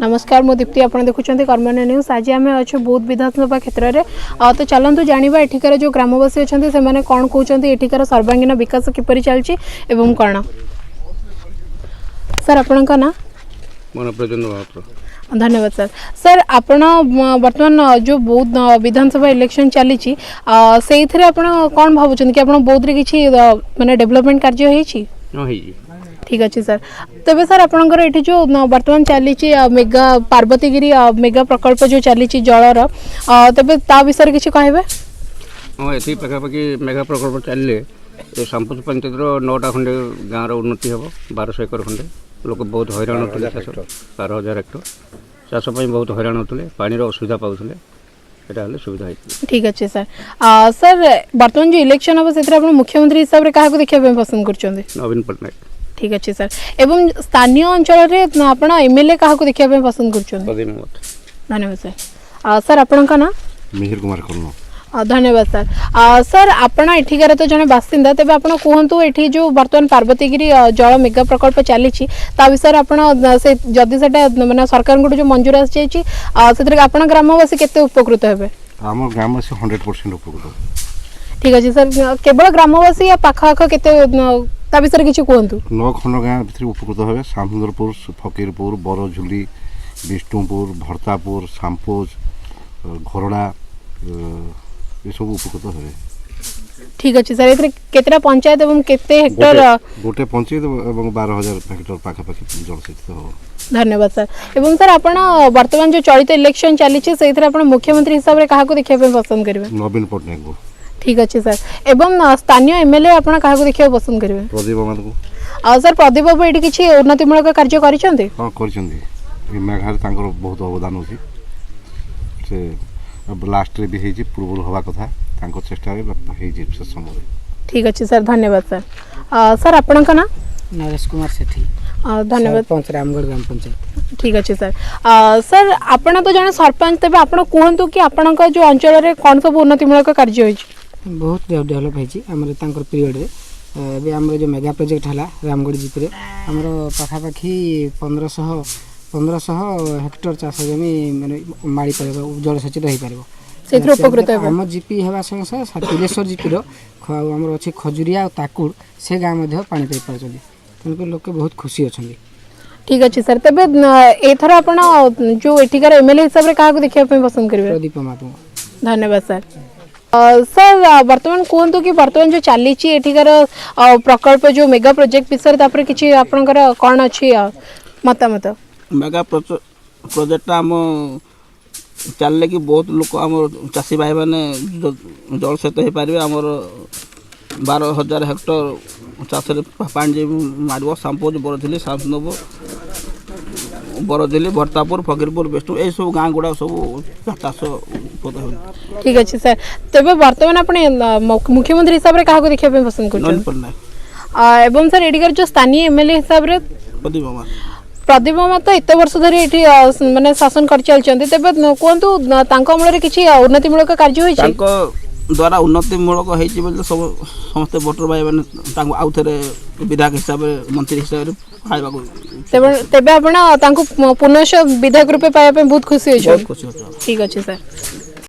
नमस्कार मो दीप्ति आप देखुं कर्मण्य न्यूज। आज आम अच्छे बहुत विधानसभा क्षेत्र में तो चलतु जाना एठिकार जो ग्रामवासी अच्छा से कौन कहते एठिकार सर्वांगीन विकास किपर चलती कौन सर आपण ना धन्यवाद सर। सर आपण बर्तमान जो बौद्ध विधानसभा इलेक्शन चली से कौन भावुं कि बौद्ध रे किसी माने डेवलपमेंट कार्य होई ठीक अच्छे सर। तेज सर आपंकर ये जो बर्तमान चली मेगा पार्वतीगिरी मेगा प्रकल्प जो चली जलर तेज ता विषय किसी कहे हाँ ये पाखापाखि मेगा प्रकल्प चलिए सांपुर पंचायत 9टा खंडे गाँव उन्नति हम 1200 एकड़ खंडे लोक बहुत हैरान होते 12,000 हेक्टर चाष बहुत हैरान होते पानी असुविधा पाते सुविधा ठीक अच्छे सर। सर बर्तमान जो इलेक्शन हम से मुख्यमंत्री हिसाब से क्या देखा पसंद कर नवीन पट्टनायक ठीक अच्छे सर। एवं स्थानीय अंचल आप एमएलए क्या देखा पसंद कर धन्यवाद सर। सर आपण का ना मिहिर कुमार खन्ना धन्यवाद सर। सर आपण एठिकार तो जड़े बासिंदा तेज आप कहतु ये जो बर्तमान पार्वतीगिरी जल मेगा प्रकल्प चली विषय से जदि से मैंने सरकार को जो मंजूर आसी ग्रामवासी केते उपकृत हे आम ग्रामवासी 100% उपकृत ठीक अच्छे सर। केवल ग्रामवासी या पाखाख के विषय किसी कहतु 9 खंड गाँव भर उपकृत हे सामुद्रपुर फकीरपुर बरझुली विष्णुपुर भरतापुर सांपोज घोरड़ा ये सब उपकृत हे ठीक अच्छे सर। ये केतरा पंचायत एवं केते हेक्टर गोटे पंचायत एवं 12,000 हेक्टर पाखापाखि जलसेचित हो धन्यवाद सर। एवं सर आपण वर्तमान जो चलित इलेक्शन चली मुख्यमंत्री हिसाब से क्या देखा पसंद करेंगे नवीन पट्टनायक को ठीक अच्छे सर। एवं स्थानीय एमएलए आप क्या देखा पसंद करेंगे प्रदीप मान को सर प्रदीप बाबू ये किसी उन्नतिमूलक कार्य कर बहुत अवदान होची से लास्ट रे भी हेजी पूर्व हवा कथा तांको चेष्टा रे हेजी से समय ठीक अच्छे सर धन्यवाद सर। सर आपण का ना नरेश कुमार सेठी धन्यवाद सरपंच रामगढ़ ग्राम पंचायत ठीक अच्छे सर। सर आपण तो जने सरपंच तेबे आपण कहंतु कि आपण का जो अंचल रे कोन सब उन्नतिमूलक कार्य होई बहुत डेवलप होई हमर तांकर पीरियड रे एबे हमर जो मेगा प्रोजेक्ट हला रामगढ़ जीप रे हमर पाखापाखी 1500 हेक्टर चाष जमी माने माड़ी परबो जलसेचित होई परबो सेथरो उपकृत हेबो हम जीपी हेबा संग संग तिलेश्वर जीपी रो हमर अछि खजुरिया और ताकुड़ से गाँ मध्ये पानी पाई परछथि तनके लोक बहुत खुशी अछथि ठीक अच्छे सर। तेबे एथर आपण जो एठिकार एमएलए हिसाब रे काहा को देखिया पे पसंद करबे प्रदीप मातु धन्यवाद सर। सर वर्तमान कहतु कि वर्तमान जो चली एठिकार प्रकल्प जो मेगा प्रोजेक्ट विषय तापर किछि आपनकर कोन अछि मतामत मेगा प्रोजेक्ट आम चलले कि बहुत लोक आम चाषी भाई मैंने जल सेत हो पारे आमर 12,000 हेक्टर चाष पानी मार सांपोज बरझिली सामनपुर बरझिली भरतापुर फकीरपुर विष्णु ये सब गाँ गुड़ा सब चाष ठीक अच्छे सर। तेज बर्तमान अपने मुख्यमंत्री हिसाब से क्या देखा पसंद कर सर एटिकार जो स्थानीय एमएलए हिसाब से प्रदीप मामा तो एत वर्ष धरी ये माने शासन कर चलते तेज कहतु अमल किसी उन्नतिमूलक कार्य हो द्वारा उन्नतिमूलक समस्त भोटर भाई मैंने आउ थे विधायक हिसाब से मंत्री हिसाब से तेज आप पुनः विधायक रूपे पाइबा बहुत खुशी ठीक अच्छे सर।